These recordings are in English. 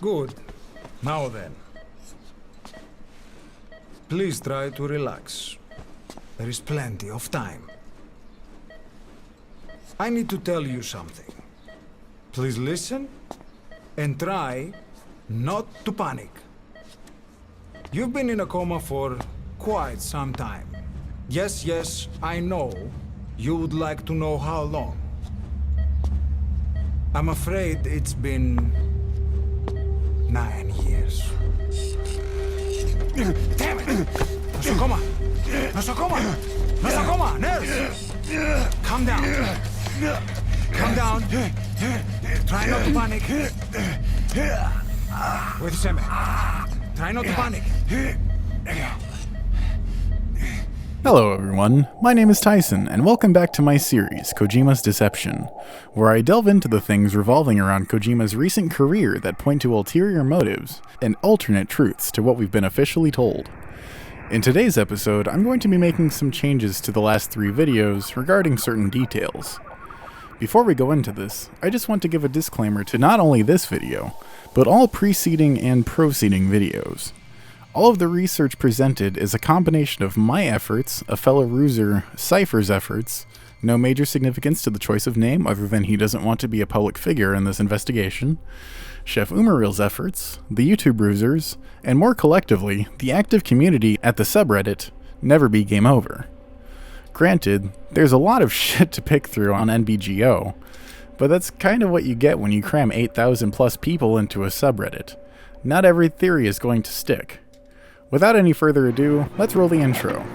Good. Now then. Please try to relax. There is plenty of time. I need to tell you something. Please listen and try not to panic. You've been in a coma for quite some time. Yes, I know. You would like to know how long. I'm afraid it's been 9 years. Damn it! Nosocoma! Nosocoma! Nosocoma! Nurse! Calm down. Calm down. Try not to panic. Wait a second. Try not to panic. Hello everyone, my name is Tyson, and welcome back to my series, Kojima's Deception, where I delve into the things revolving around Kojima's recent career that point to ulterior motives and alternate truths to what we've been officially told. In today's episode, I'm going to be making some changes to the last 3 videos regarding certain details. Before we go into this, I just want to give a disclaimer to not only this video, but all preceding and proceeding videos. All of the research presented is a combination of my efforts, a fellow ruser, Cypher's efforts, no major significance to the choice of name other than he doesn't want to be a public figure in this investigation, Chef Umaril's efforts, the YouTube rusers, and more collectively, the active community at the subreddit, Never Be Game Over. Granted, there's a lot of shit to pick through on NBGO, but that's kind of what you get when you cram 8,000 plus people into a subreddit. Not every theory is going to stick. Without any further ado, let's roll the intro.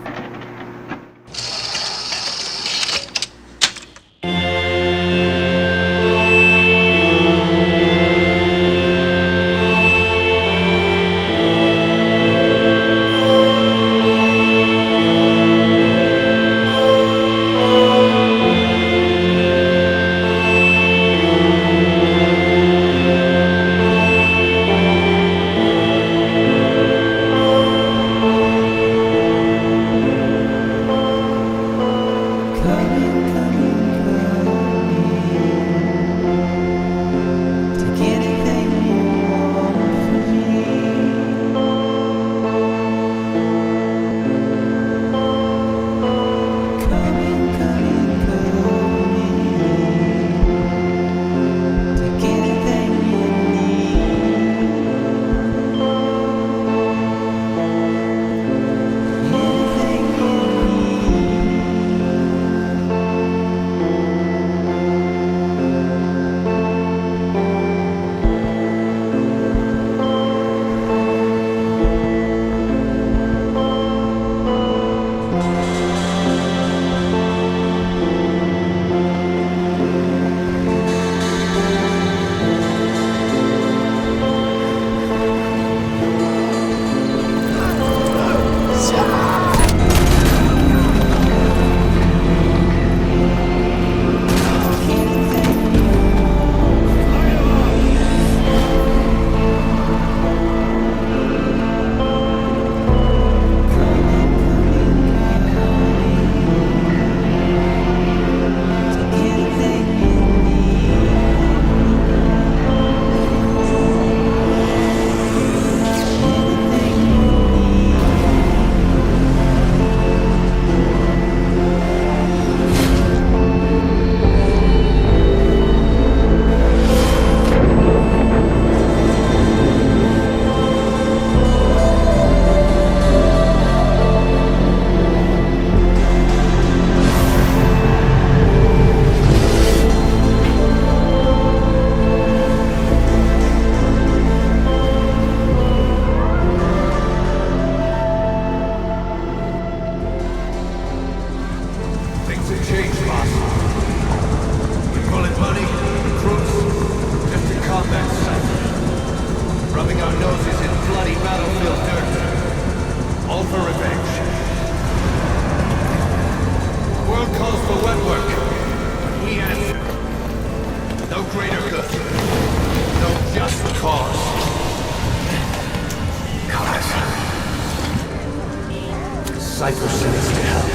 Cypher sent us to hell.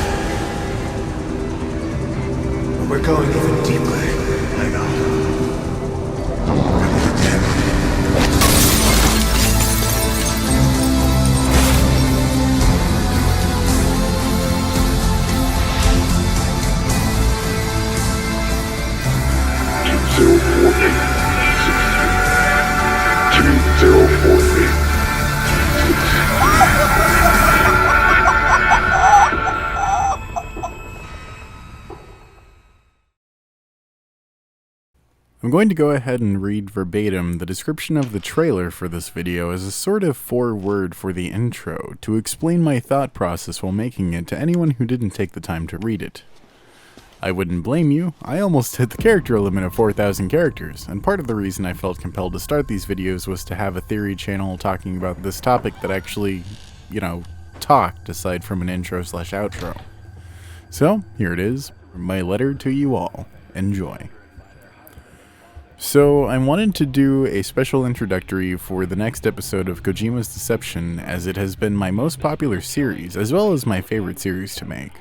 But we're going even deeper. I know. We're the dead. I'm going to go ahead and read verbatim the description of the trailer for this video as a sort of foreword for the intro to explain my thought process while making it to anyone who didn't take the time to read it. I wouldn't blame you, I almost hit the character limit of 4,000 characters, and part of the reason I felt compelled to start these videos was to have a theory channel talking about this topic that actually, talked aside from an intro/outro. So, here it is, my letter to you all. Enjoy. So, I wanted to do a special introductory for the next episode of Kojima's Deception, as it has been my most popular series, as well as my favorite series to make.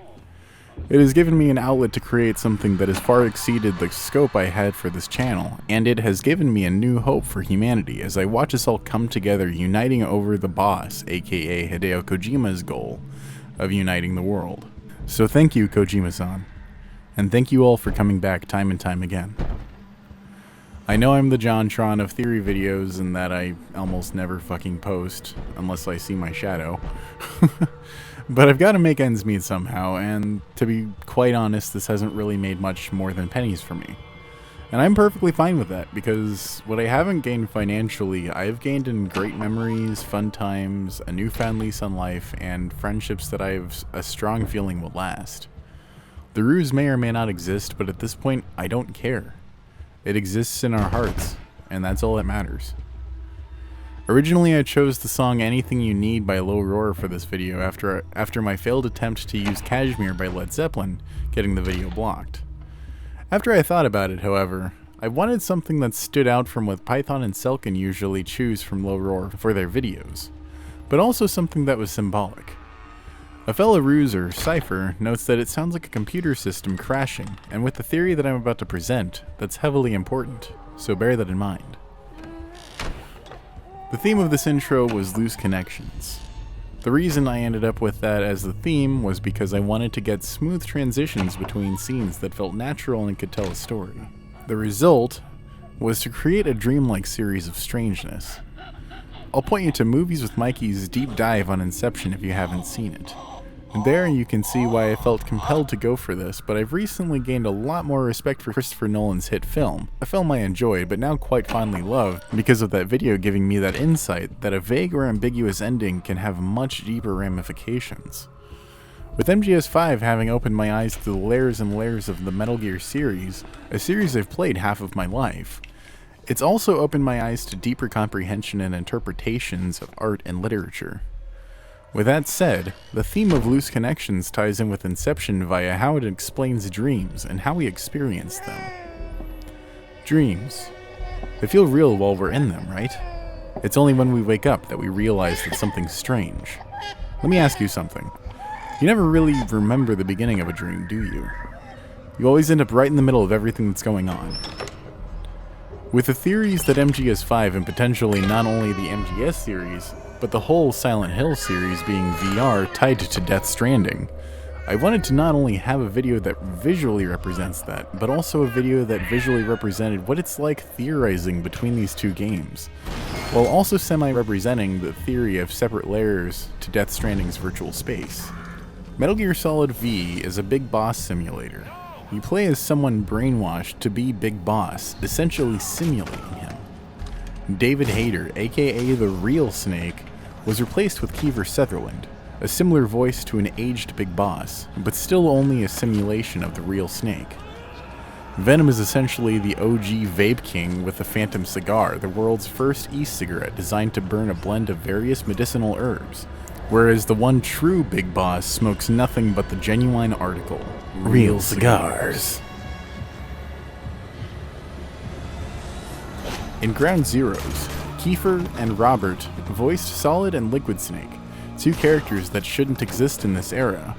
It has given me an outlet to create something that has far exceeded the scope I had for this channel, and it has given me a new hope for humanity as I watch us all come together uniting over the boss, aka Hideo Kojima's goal of uniting the world. So thank you, Kojima-san, and thank you all for coming back time and time again. I know I'm the JonTron of theory videos and that I almost never fucking post, unless I see my shadow. But I've got to make ends meet somehow, and to be quite honest, this hasn't really made much more than pennies for me. And I'm perfectly fine with that, because what I haven't gained financially, I've gained in great memories, fun times, a newfound lease on life, and friendships that I have a strong feeling will last. The ruse may or may not exist, but at this point, I don't care. It exists in our hearts, and that's all that matters. Originally, I chose the song Anything You Need by Low Roar for this video after my failed attempt to use Kashmir by Led Zeppelin, getting the video blocked. After I thought about it, however, I wanted something that stood out from what Python and Selkin usually choose from Low Roar for their videos, but also something that was symbolic. A fellow ruser, Cypher, notes that it sounds like a computer system crashing, and with the theory that I'm about to present, that's heavily important, so bear that in mind. The theme of this intro was loose connections. The reason I ended up with that as the theme was because I wanted to get smooth transitions between scenes that felt natural and could tell a story. The result was to create a dreamlike series of strangeness. I'll point you to Movies with Mikey's deep dive on Inception if you haven't seen it. There you can see why I felt compelled to go for this, but I've recently gained a lot more respect for Christopher Nolan's hit film, a film I enjoyed but now quite fondly loved because of that video giving me that insight that a vague or ambiguous ending can have much deeper ramifications. With MGSV having opened my eyes to the layers and layers of the Metal Gear series, a series I've played half of my life, it's also opened my eyes to deeper comprehension and interpretations of art and literature. With that said, the theme of loose connections ties in with Inception via how it explains dreams and how we experience them. Dreams. They feel real while we're in them, right? It's only when we wake up that we realize that something's strange. Let me ask you something. You never really remember the beginning of a dream, do you? You always end up right in the middle of everything that's going on. With the theories that MGS5 and potentially not only the MGS series, but the whole Silent Hill series being VR tied to Death Stranding, I wanted to not only have a video that visually represents that, but also a video that visually represented what it's like theorizing between these two games, while also semi-representing the theory of separate layers to Death Stranding's virtual space. Metal Gear Solid V is a big boss simulator. You play as someone brainwashed to be Big Boss, essentially simulating him. David Hayter, aka the real Snake, was replaced with Kiefer Sutherland, a similar voice to an aged Big Boss, but still only a simulation of the real Snake. Venom is essentially the OG Vape King with the Phantom Cigar, the world's first e-cigarette designed to burn a blend of various medicinal herbs, whereas the one true Big Boss smokes nothing but the genuine article, real cigars. In Ground Zeroes, Kiefer and Robert voiced Solid and Liquid Snake, two characters that shouldn't exist in this era.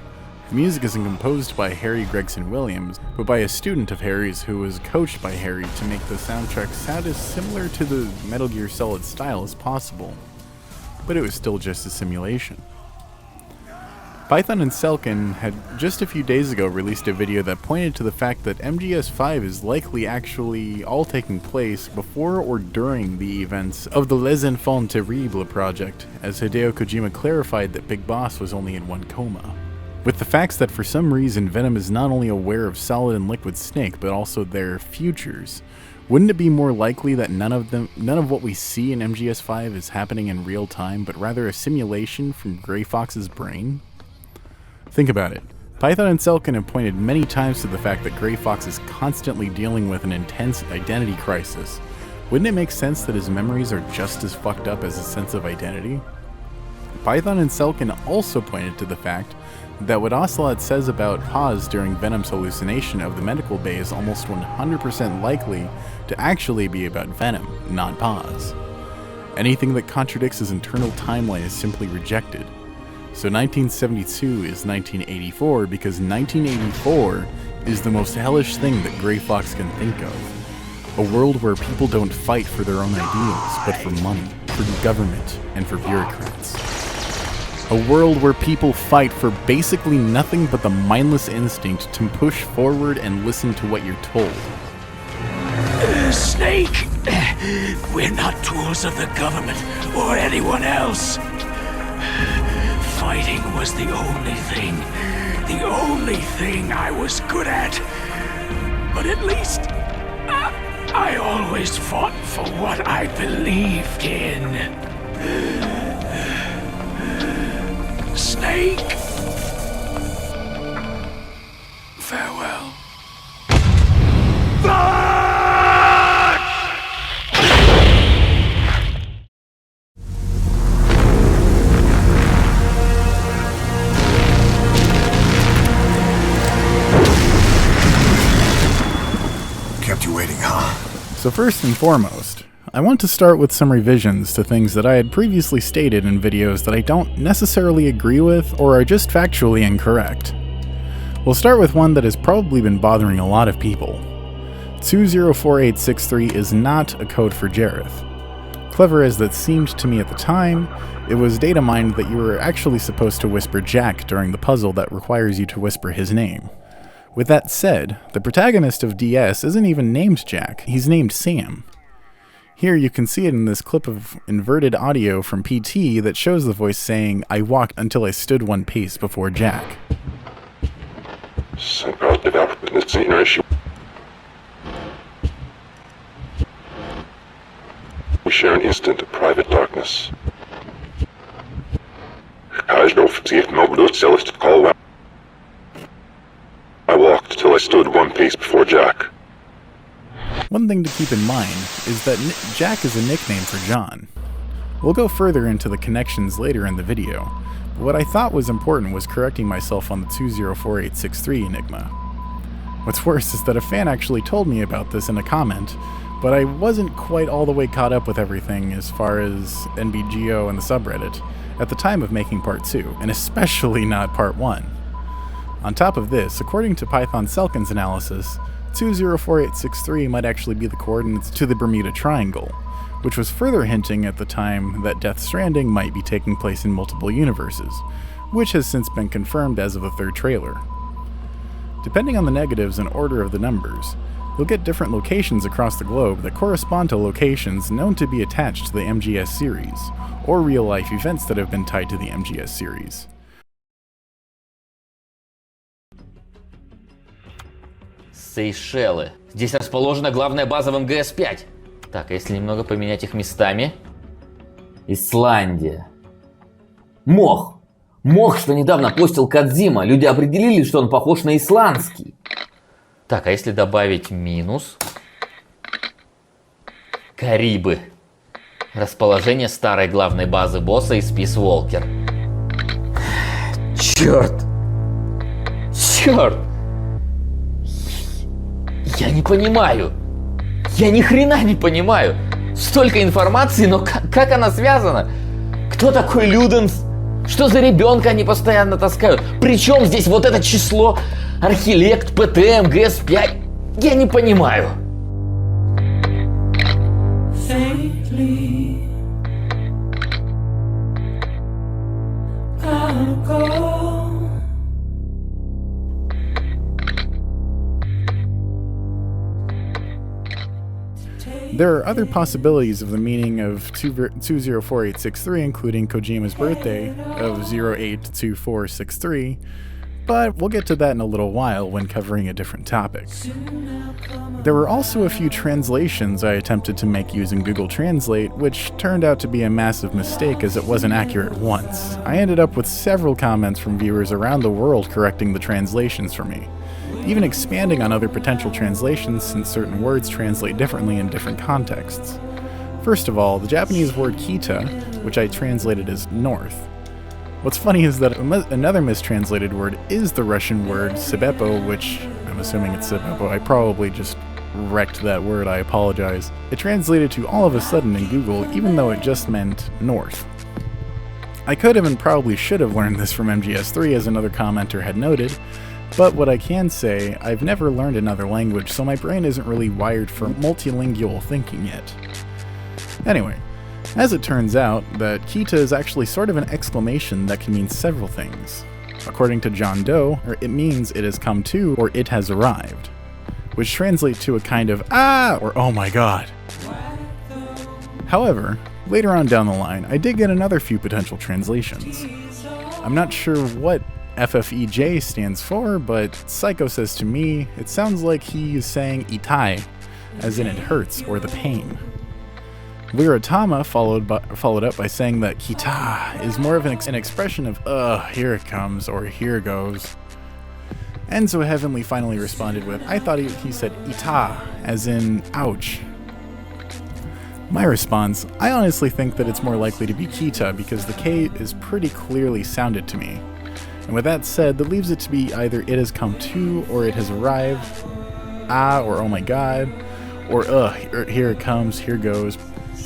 The music isn't composed by Harry Gregson Williams, but by a student of Harry's who was coached by Harry to make the soundtrack sound as similar to the Metal Gear Solid style as possible. But it was still just a simulation. Python and Selkin had just a few days ago released a video that pointed to the fact that MGS5 is likely actually all taking place before or during the events of the Les Enfants Terribles project, as Hideo Kojima clarified that Big Boss was only in one coma. With the facts that for some reason Venom is not only aware of Solid and Liquid Snake, but also their futures, Wouldn't it be more likely that none of what we see in MGS5 is happening in real time, but rather a simulation from Grey Fox's brain? Think about it. Python and Selkin have pointed many times to the fact that Grey Fox is constantly dealing with an intense identity crisis. Wouldn't it make sense that his memories are just as fucked up as his sense of identity? Python and Selkin also pointed to the fact that what Ocelot says about Paz during Venom's hallucination of the medical bay is almost 100% likely to actually be about Venom, not Paz. Anything that contradicts his internal timeline is simply rejected. So 1972 is 1984 because 1984 is the most hellish thing that Grey Fox can think of. A world where people don't fight for their own ideals, but for money, for government, and for bureaucrats. A world where people fight for basically nothing but the mindless instinct to push forward and listen to what you're told. Snake, we're not tools of the government or anyone else. Fighting was the only thing I was good at. But at least I always fought for what I believed in. Snake, farewell. Kept you waiting, huh? So first and foremost, I want to start with some revisions to things that I had previously stated in videos that I don't necessarily agree with or are just factually incorrect. We'll start with one that has probably been bothering a lot of people. 204863 is not a code for Jareth. Clever as that seemed to me at the time, it was data mined that you were actually supposed to whisper Jack during the puzzle that requires you to whisper his name. With that said, the protagonist of DS isn't even named Jack, he's named Sam. Here you can see it in this clip of inverted audio from PT that shows the voice saying, "I walked until I stood one pace before Jack." We share an instant of private darkness. I walked till I stood one pace before Jack. One thing to keep in mind is that Jack is a nickname for John. We'll go further into the connections later in the video, but what I thought was important was correcting myself on the 204863 enigma. What's worse is that a fan actually told me about this in a comment, but I wasn't quite all the way caught up with everything as far as NBGO and the subreddit at the time of making part 2, and especially not part 1. On top of this, according to Python Selkin's analysis, 204863 might actually be the coordinates to the Bermuda Triangle, which was further hinting at the time that Death Stranding might be taking place in multiple universes, which has since been confirmed as of the third trailer. Depending on the negatives and order of the numbers, you'll get different locations across the globe that correspond to locations known to be attached to the MGS series, or real-life events that have been tied to the MGS series. Сейшелы. Здесь расположена главная база в МГС-5. Так, а если немного поменять их местами? Исландия. Мох. Мох, что недавно постил Кодзима. Люди определили, что он похож на исландский. Так, а если добавить минус? Карибы. Расположение старой главной базы босса из Peace Walker. Черт. Черт. Я не понимаю. Я ни хрена не понимаю. Столько информации, но как она связана? Кто такой Люденс? Что за ребенка они постоянно таскают? Причем здесь вот это число? Архилект, ПТ, МГС-5? Я не понимаю. There are other possibilities of the meaning of 204863, including Kojima's birthday of 082463, but we'll get to that in a little while when covering a different topic. There were also a few translations I attempted to make using Google Translate, which turned out to be a massive mistake as it wasn't accurate once. I ended up with several comments from viewers around the world correcting the translations for me, even expanding on other potential translations since certain words translate differently in different contexts. First of all, the Japanese word kita, which I translated as north. What's funny is that another mistranslated word is the Russian word sibepo, which I'm assuming it's sibepo. I probably just wrecked that word, I apologize. It translated to all of a sudden in Google, even though it just meant north. I could have and probably should have learned this from MGS3, as another commenter had noted, but what I can say, I've never learned another language, so my brain isn't really wired for multilingual thinking yet. Anyway, as it turns out, that kita is actually sort of an exclamation that can mean several things. According to John Doe, it means it has come to, or it has arrived, which translate to a kind of ah or oh my god. However, later on down the line, I did get another few potential translations. I'm not sure what FFEJ stands for, but Psycho says to me, it sounds like he is saying itai, as in it hurts or the pain. Viratama followed up by saying that kita is more of an expression of here it comes or here goes. Enzo Heavenly finally responded with, I thought he said ita, as in ouch. My response, I honestly think that it's more likely to be kita because the K is pretty clearly sounded to me. And with that said, that leaves it to be either it has come to or it has arrived, ah or oh my god, or here it comes, here goes.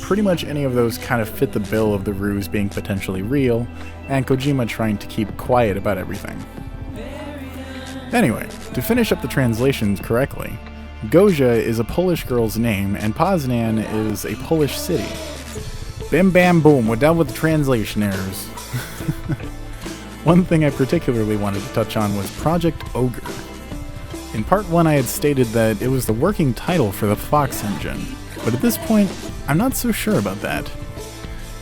Pretty much any of those kind of fit the bill of the ruse being potentially real, and Kojima trying to keep quiet about everything. Anyway, to finish up the translations correctly, Gosia is a Polish girl's name, and Poznan is a Polish city. Bim bam boom, we're done with the translation errors. One thing I particularly wanted to touch on was Project Ogre. In part 1 I had stated that it was the working title for the Fox engine, but at this point, I'm not so sure about that.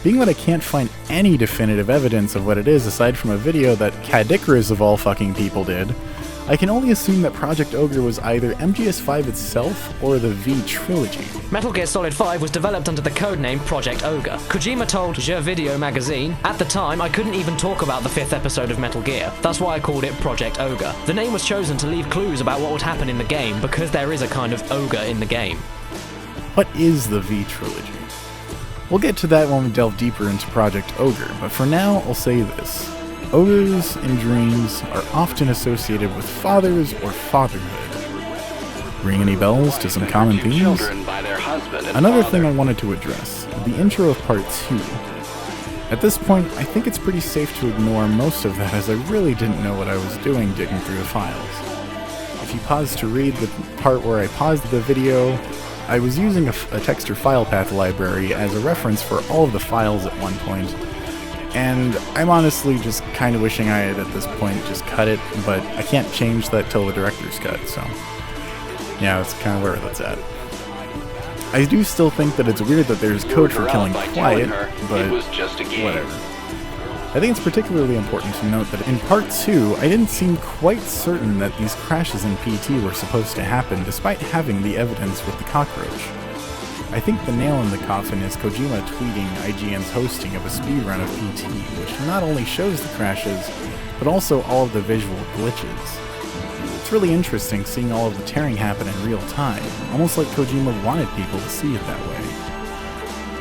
Being that I can't find any definitive evidence of what it is aside from a video that Cadikras of all fucking people did, I can only assume that Project Ogre was either MGS5 itself or the V trilogy. Metal Gear Solid 5 was developed under the codename Project Ogre. Kojima told Jeux Video magazine, at the time I couldn't even talk about the 5th episode of Metal Gear. That's why I called it Project Ogre. The name was chosen to leave clues about what would happen in the game because there is a kind of ogre in the game. What is the V trilogy? We'll get to that when we delve deeper into Project Ogre, but for now I'll say this. Ogres in dreams are often associated with fathers or fatherhood. Ring any bells to some common themes? Another thing I wanted to address, the intro of part 2. At this point, I think it's pretty safe to ignore most of that as I really didn't know what I was doing digging through the files. If you pause to read the part where I paused the video, I was using a texture file path library as a reference for all of the files at one point. And I'm honestly just kind of wishing I had at this point just cut it, but I can't change that till the director's cut, so yeah, that's kind of where that's at. I do still think that it's weird that there's code for killing quiet, but whatever. I think it's particularly important to note that in part 2, I didn't seem quite certain that these crashes in PT were supposed to happen despite having the evidence with the cockroach. I think the nail in the coffin is Kojima tweeting IGN's hosting of a speedrun of PT, which not only shows the crashes, but also all of the visual glitches. It's really interesting seeing all of the tearing happen in real time, almost like Kojima wanted people to see it that way.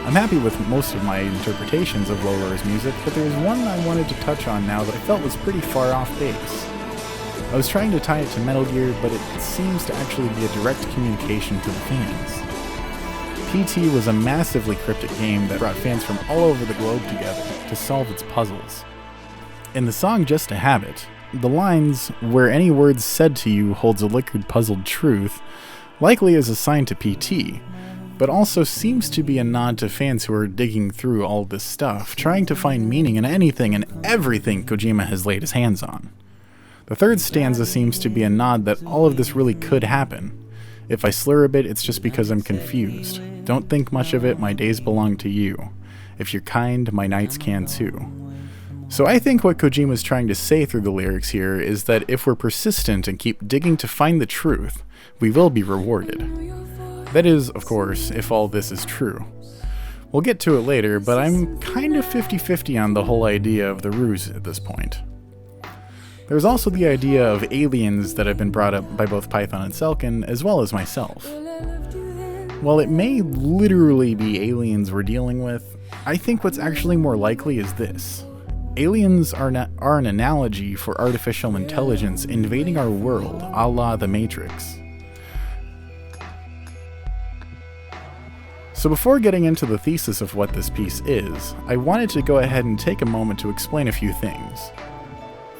I'm happy with most of my interpretations of Lola's music, but there's one I wanted to touch on now that I felt was pretty far off base. I was trying to tie it to Metal Gear, but it seems to actually be a direct communication to the fans. PT was a massively cryptic game that brought fans from all over the globe together to solve its puzzles. In the song Just to Have It, the lines, where any words said to you holds a liquid puzzled truth, likely is assigned to PT, but also seems to be a nod to fans who are digging through all this stuff, trying to find meaning in anything and everything Kojima has laid his hands on. The third stanza seems to be a nod that all of this really could happen. If I slur a bit, it's just because I'm confused. Don't think much of it, my days belong to you. If you're kind, my nights can too. So I think what Kojima's trying to say through the lyrics here is that if we're persistent and keep digging to find the truth, we will be rewarded. That is, of course, if all this is true. We'll get to it later, but I'm kind of 50-50 on the whole idea of the ruse at this point. There's also the idea of aliens that have been brought up by both Python and Selkin, as well as myself. While it may literally be aliens we're dealing with, I think what's actually more likely is this. Aliens are an analogy for artificial intelligence invading our world, a la The Matrix. So before getting into the thesis of what this piece is, I wanted to go ahead and take a moment to explain a few things.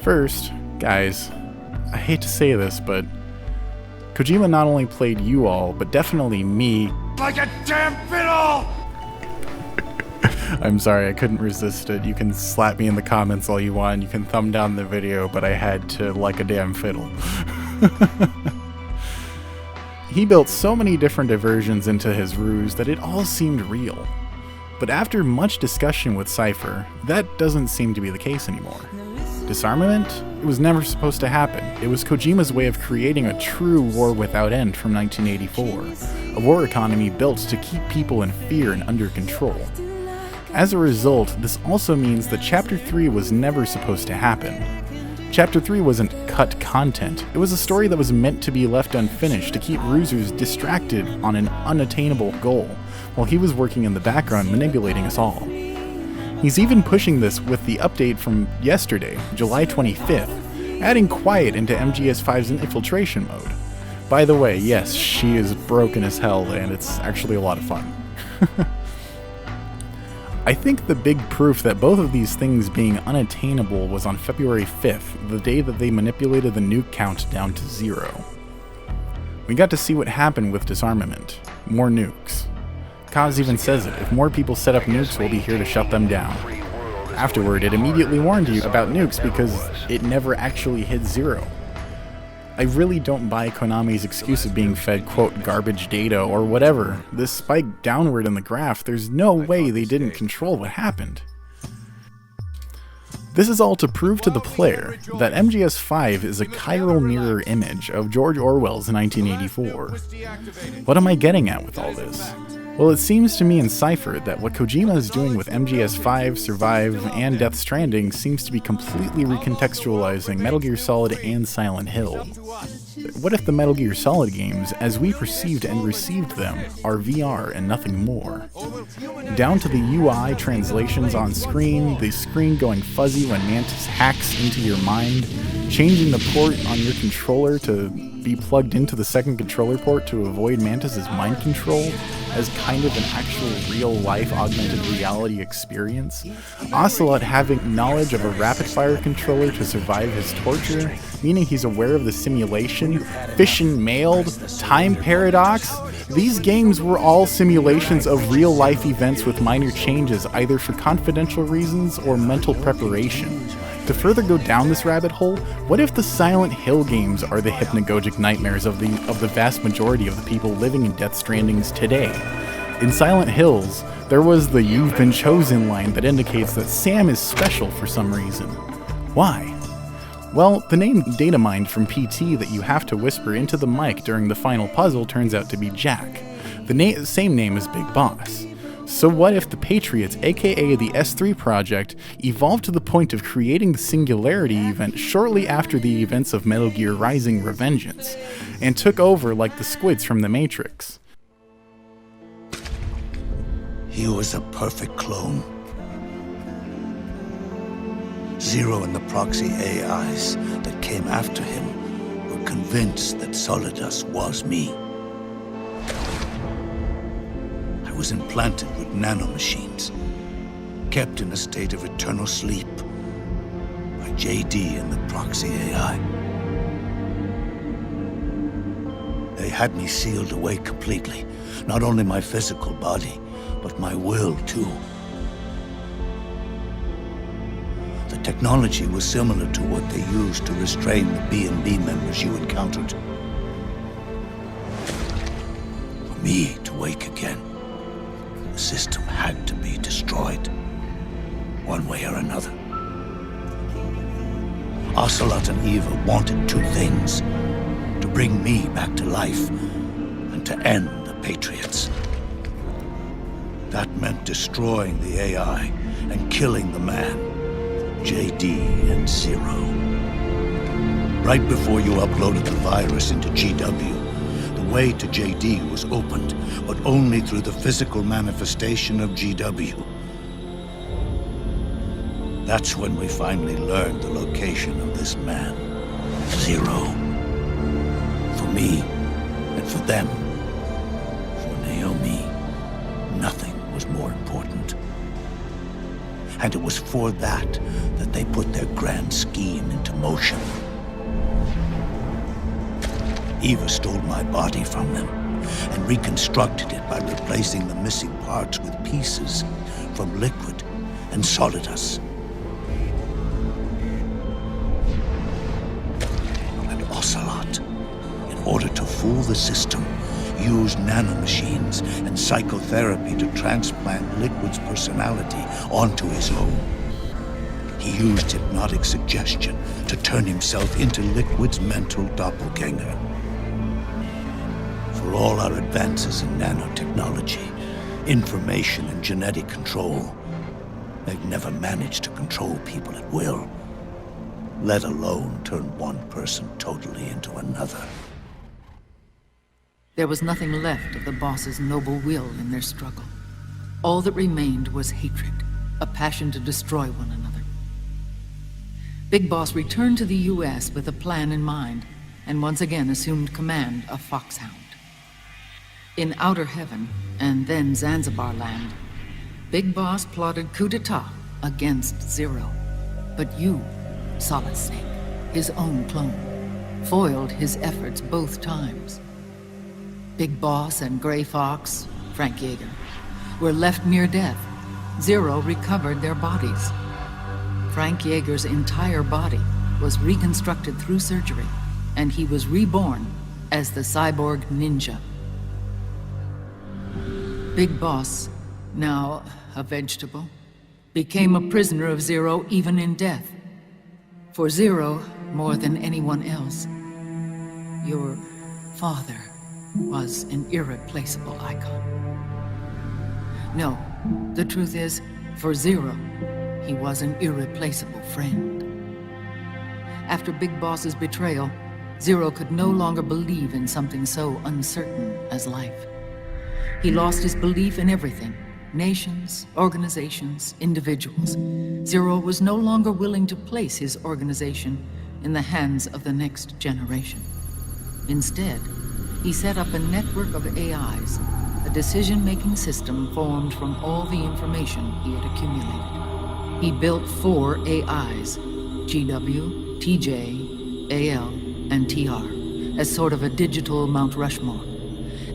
First, guys, I hate to say this, but Kojima not only played you all, but definitely me Like a damn fiddle! I'm sorry, I couldn't resist it. You can slap me in the comments all you want, you can thumb down the video, but I had to like a damn fiddle. He built so many different diversions into his ruse that it all seemed real. But after much discussion with Cypher, that doesn't seem to be the case anymore. Disarmament? It was never supposed to happen. It was Kojima's way of creating a true war without end from 1984, a war economy built to keep people in fear and under control. As a result, this also means that Chapter 3 was never supposed to happen. Chapter 3 wasn't cut content, it was a story that was meant to be left unfinished to keep rusers distracted on an unattainable goal, while he was working in the background manipulating us all. He's even pushing this with the update from yesterday, July 25th, adding quiet into MGS5's infiltration mode. By the way, yes, she is broken as hell, and it's actually a lot of fun. I think the big proof that both of these things being unattainable was on February 5th, the day that they manipulated the nuke count down to 0. We got to see what happened with disarmament. More nukes. Kaz even says it, if more people set up nukes, we'll be here to shut them down. Afterward, it immediately warned you about nukes because it never actually hit 0. I really don't buy Konami's excuse of being fed, quote, garbage data or whatever. This spike downward in the graph, there's no way they didn't control what happened. This is all to prove to the player that MGS5 is a chiral mirror image of George Orwell's 1984. What am I getting at with all this? Well, it seems to me in Cypher that what Kojima is doing with MGS5, Survive, and Death Stranding seems to be completely recontextualizing Metal Gear Solid and Silent Hill. What if the Metal Gear Solid games, as we perceived and received them, are VR and nothing more? Down to the UI translations on screen, the screen going fuzzy when Mantis hacks into your mind, changing the port on your controller to be plugged into the second controller port to avoid Mantis's mind control as kind of an actual real-life augmented reality experience, Ocelot having knowledge of a rapid-fire controller to survive his torture, meaning he's aware of the simulation, fission mailed, time paradox. These games were all simulations of real-life events with minor changes, either for confidential reasons or mental preparation. To further go down this rabbit hole, what if the Silent Hill games are the hypnagogic nightmares of the vast majority of the people living in Death Strandings today? In Silent Hills, there was the "You've been chosen" line that indicates that Sam is special for some reason. Why? Well, the name Datamined from PT that you have to whisper into the mic during the final puzzle turns out to be Jack, the same name as Big Boss. So what if the Patriots, aka the S3 Project, evolved to the point of creating the Singularity event shortly after the events of Metal Gear Rising: Revengeance, and took over like the squids from The Matrix? He was a perfect clone. Zero and the proxy AIs that came after him were convinced that Solidus was me. I was implanted with nanomachines, kept in a state of eternal sleep by JD and the proxy AI. They had me sealed away completely, not only my physical body, but my will too. The technology was similar to what they used to restrain the B&B members you encountered. For me to wake again, the system had to be destroyed, one way or another. Ocelot and Eva wanted two things: to bring me back to life and to end the Patriots. That meant destroying the AI and killing the man, JD and Zero. Right before you uploaded the virus into GW, the way to JD was opened, but only through the physical manifestation of GW. That's when we finally learned the location of this man, Zero. For me, and for them, for Naomi, nothing was more important. And it was for that they put their grand scheme into motion. Eva stole my body from them and reconstructed it by replacing the missing parts with pieces from liquid and solidus. And Ocelot, in order to fool the system, used nanomachines and psychotherapy to transplant Liquid's personality onto his own. He used hypnotic suggestion to turn himself into Liquid's mental doppelganger. For all our advances in nanotechnology, information and genetic control, they've never managed to control people at will, let alone turn one person totally into another. There was nothing left of the boss's noble will in their struggle. All that remained was hatred, a passion to destroy one another. Big Boss returned to the U.S. with a plan in mind, and once again assumed command of Foxhound. In Outer Heaven, and then Zanzibar Land, Big Boss plotted coup d'etat against Zero. But you, Solid Snake, his own clone, foiled his efforts both times. Big Boss and Gray Fox, Frank Yeager, were left near death. Zero recovered their bodies. Frank Yeager's entire body was reconstructed through surgery, and he was reborn as the cyborg ninja. Big Boss, now a vegetable, became a prisoner of Zero even in death. For Zero, more than anyone else, your father was an irreplaceable icon. No, the truth is, for Zero, he was an irreplaceable friend. After Big Boss's betrayal, Zero could no longer believe in something so uncertain as life. He lost his belief in everything: nations, organizations, individuals. Zero was no longer willing to place his organization in the hands of the next generation. Instead, he set up a network of AIs, a decision-making system formed from all the information he had accumulated. He built 4 AIs, GW, TJ, AL, and TR, as sort of a digital Mount Rushmore,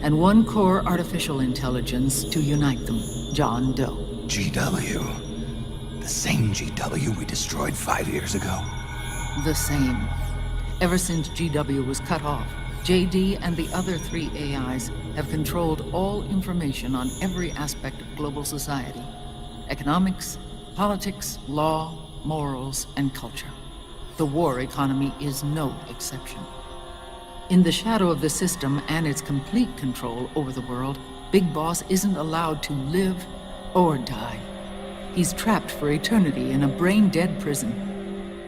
and 1 core artificial intelligence to unite them, John Doe. GW. The same GW we destroyed 5 years ago. The same. Ever since GW was cut off, JD and the other 3 AIs have controlled all information on every aspect of global society: economics, politics, law, morals, and culture. The war economy is no exception. In the shadow of the system and its complete control over the world, Big Boss isn't allowed to live or die. He's trapped for eternity in a brain-dead prison.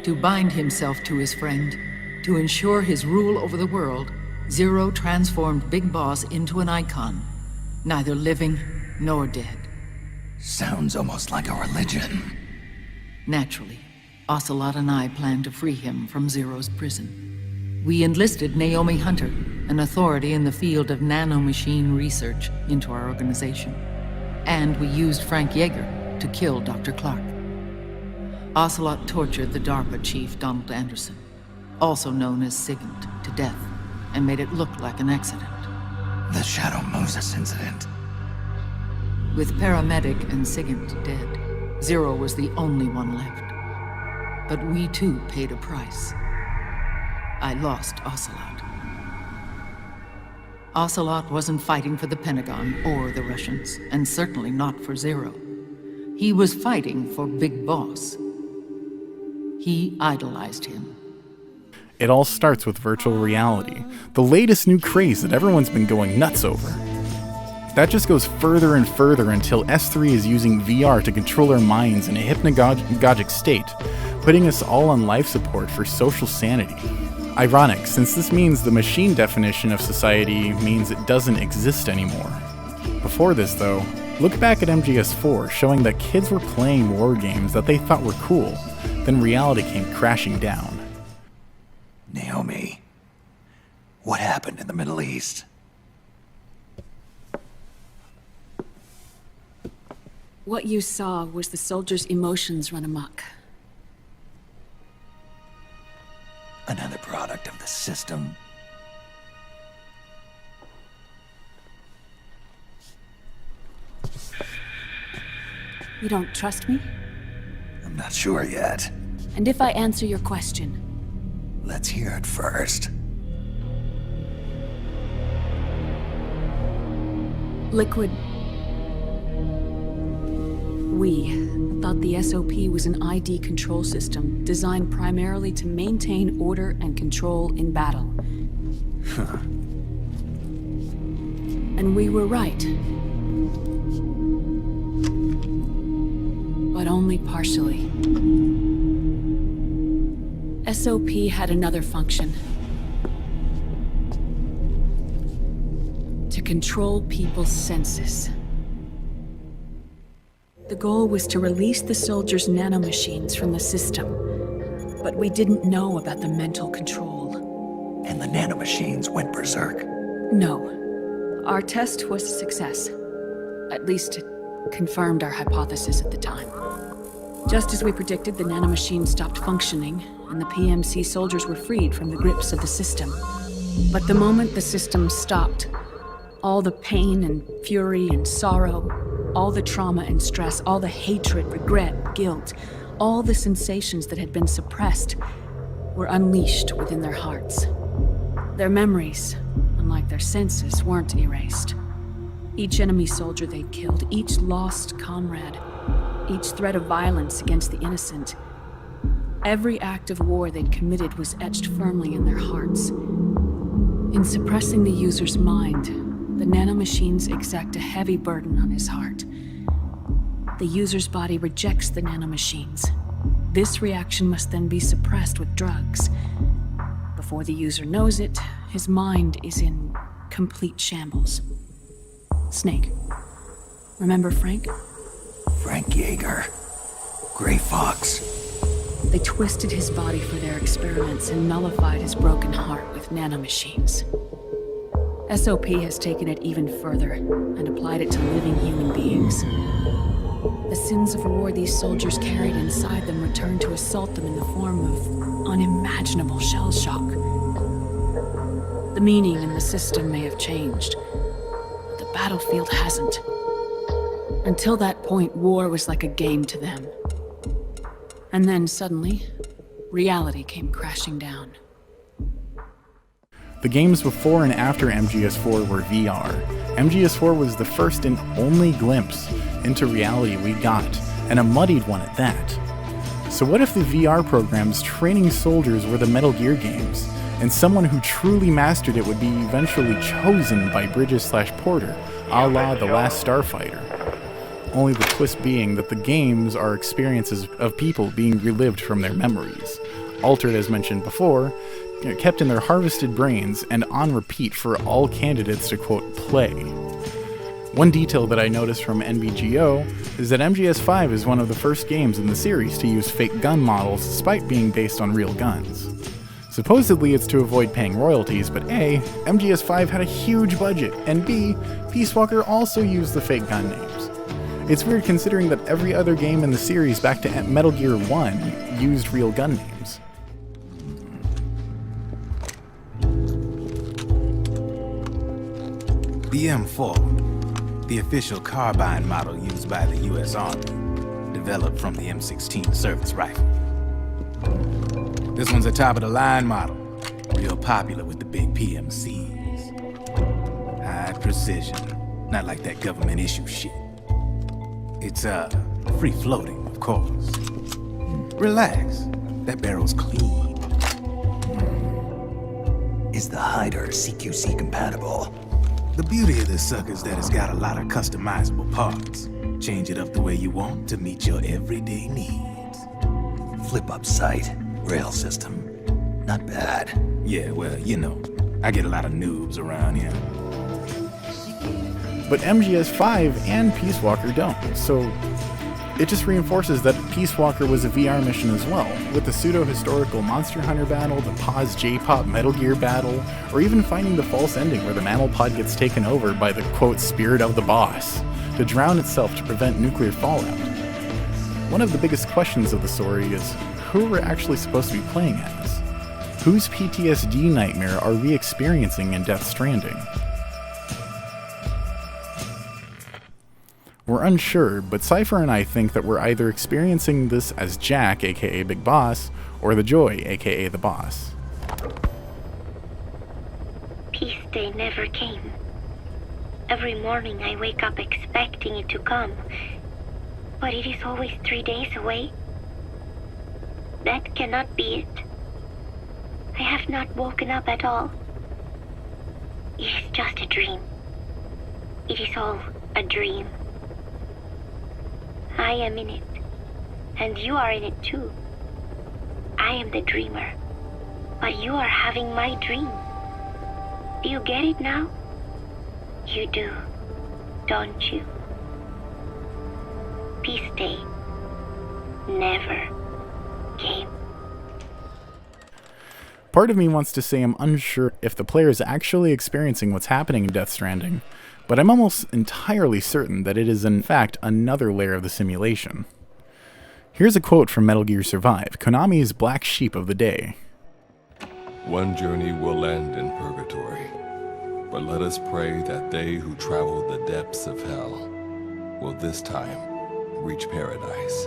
To bind himself to his friend, to ensure his rule over the world, Zero transformed Big Boss into an icon, neither living nor dead. Sounds almost like a religion. Naturally, Ocelot and I planned to free him from Zero's prison. We enlisted Naomi Hunter, an authority in the field of nanomachine research, into our organization. And we used Frank Yeager to kill Dr. Clark. Ocelot tortured the DARPA chief, Donald Anderson, also known as Sigint, to death, and made it look like an accident. The Shadow Moses incident. With Paramedic and Sigint dead, Zero was the only one left. But we too paid a price. I lost Ocelot. Ocelot wasn't fighting for the Pentagon or the Russians, and certainly not for Zero. He was fighting for Big Boss. He idolized him it all starts with virtual reality, the latest new craze that everyone's been going nuts over. That just goes further and further until S3 is using VR to control our minds in a hypnagogic state, putting us all on life support for social sanity. Ironic, since this means the machine definition of society means it doesn't exist anymore. Before this, though, look back at MGS4, showing that kids were playing war games that they thought were cool, then reality came crashing down. Naomi, what happened in the Middle East? What you saw was the soldiers' emotions run amok. Another product of the system. You don't trust me? I'm not sure yet. And if I answer your question? Let's hear it first. Liquid. We thought the SOP was an ID control system designed primarily to maintain order and control in battle. Huh. And we were right. But only partially. SOP had another function. To control people's senses. The goal was to release the soldiers' nanomachines from the system, but we didn't know about the mental control. And the nanomachines went berserk? No. Our test was a success. At least it confirmed our hypothesis at the time. Just as we predicted, the nanomachines stopped functioning, and the PMC soldiers were freed from the grips of the system. But the moment the system stopped, all the pain and fury and sorrow, all the trauma and stress, all the hatred, regret, guilt, all the sensations that had been suppressed were unleashed within their hearts. Their memories, unlike their senses, weren't erased. Each enemy soldier they'd killed, each lost comrade, each threat of violence against the innocent, every act of war they'd committed was etched firmly in their hearts. In suppressing the user's mind, the nanomachines exact a heavy burden on his heart. The user's body rejects the nanomachines. This reaction must then be suppressed with drugs. Before the user knows it, his mind is in complete shambles. Snake. Remember Frank? Frank Yeager. Gray Fox. They twisted his body for their experiments and nullified his broken heart with nanomachines. SOP has taken it even further and applied it to living human beings. The sins of war these soldiers carried inside them returned to assault them in the form of unimaginable shell shock. The meaning in the system may have changed, but the battlefield hasn't. Until that point, war was like a game to them. And then suddenly, reality came crashing down. The games before and after MGS4 were VR. MGS4 was the first and only glimpse into reality we got, and a muddied one at that. So what if the VR programs training soldiers were the Metal Gear games, and someone who truly mastered it would be eventually chosen by Bridges/Porter, a la The Last Starfighter? Only the twist being that the games are experiences of people being relived from their memories, altered as mentioned before, kept in their harvested brains and on repeat for all candidates to, quote, play. One detail that I noticed from NBGO is that MGS5 is one of the first games in the series to use fake gun models despite being based on real guns. Supposedly it's to avoid paying royalties, but A, MGS5 had a huge budget, and B, Peace Walker also used the fake gun names. It's weird considering that every other game in the series back to Metal Gear 1 used real gun names. The M4, the official carbine model used by the U.S. Army, developed from the M16 service rifle. This one's a top-of-the-line model, real popular with the big PMCs. High precision, not like that government-issue shit. It's, free-floating, of course. Relax, that barrel's clean. Is the hider CQC compatible? The beauty of this sucker is that it's got a lot of customizable parts. Change it up the way you want to meet your everyday needs. Flip-up site, rail system. Not bad. Yeah, well, you know, I get a lot of noobs around here. But MGS5 and Peace Walker don't, so it just reinforces that Peace Walker was a VR mission as well, with the pseudo-historical Monster Hunter battle, the pause J-pop Metal Gear battle, or even finding the false ending where the mammal pod gets taken over by the, quote, spirit of the boss, to drown itself to prevent nuclear fallout. One of the biggest questions of the story is, who we're actually supposed to be playing as? Whose PTSD nightmare are we experiencing in Death Stranding? We're unsure, but Cypher and I think that we're either experiencing this as Jack, aka Big Boss, or the Joy, aka the Boss. Peace Day never came. Every morning I wake up expecting it to come, but it is always 3 days away. That cannot be it. I have not woken up at all. It is just a dream. It is all a dream. I am in it, and you are in it too. I am the dreamer, but you are having my dream. Do you get it now? You do, don't you? Peace Day never came. Part of me wants to say I'm unsure if the player is actually experiencing what's happening in Death Stranding, but I'm almost entirely certain that it is in fact another layer of the simulation. Here's a quote from Metal Gear Survive, Konami's black sheep of the day. One journey will end in purgatory, but let us pray that they who travel the depths of hell will this time reach paradise.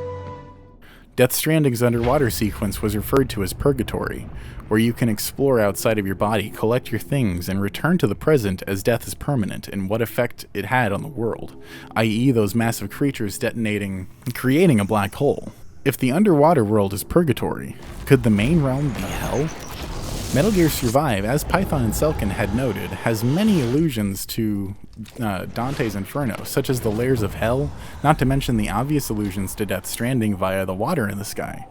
Death Stranding's underwater sequence was referred to as Purgatory, where you can explore outside of your body, collect your things, and return to the present as death is permanent and what effect it had on the world, i.e. those massive creatures detonating, creating a black hole. If the underwater world is Purgatory, could the main realm be hell? Metal Gear Survive, as Python and Selkin had noted, has many allusions to Dante's Inferno, such as the layers of hell, not to mention the obvious allusions to Death Stranding via the water in the sky.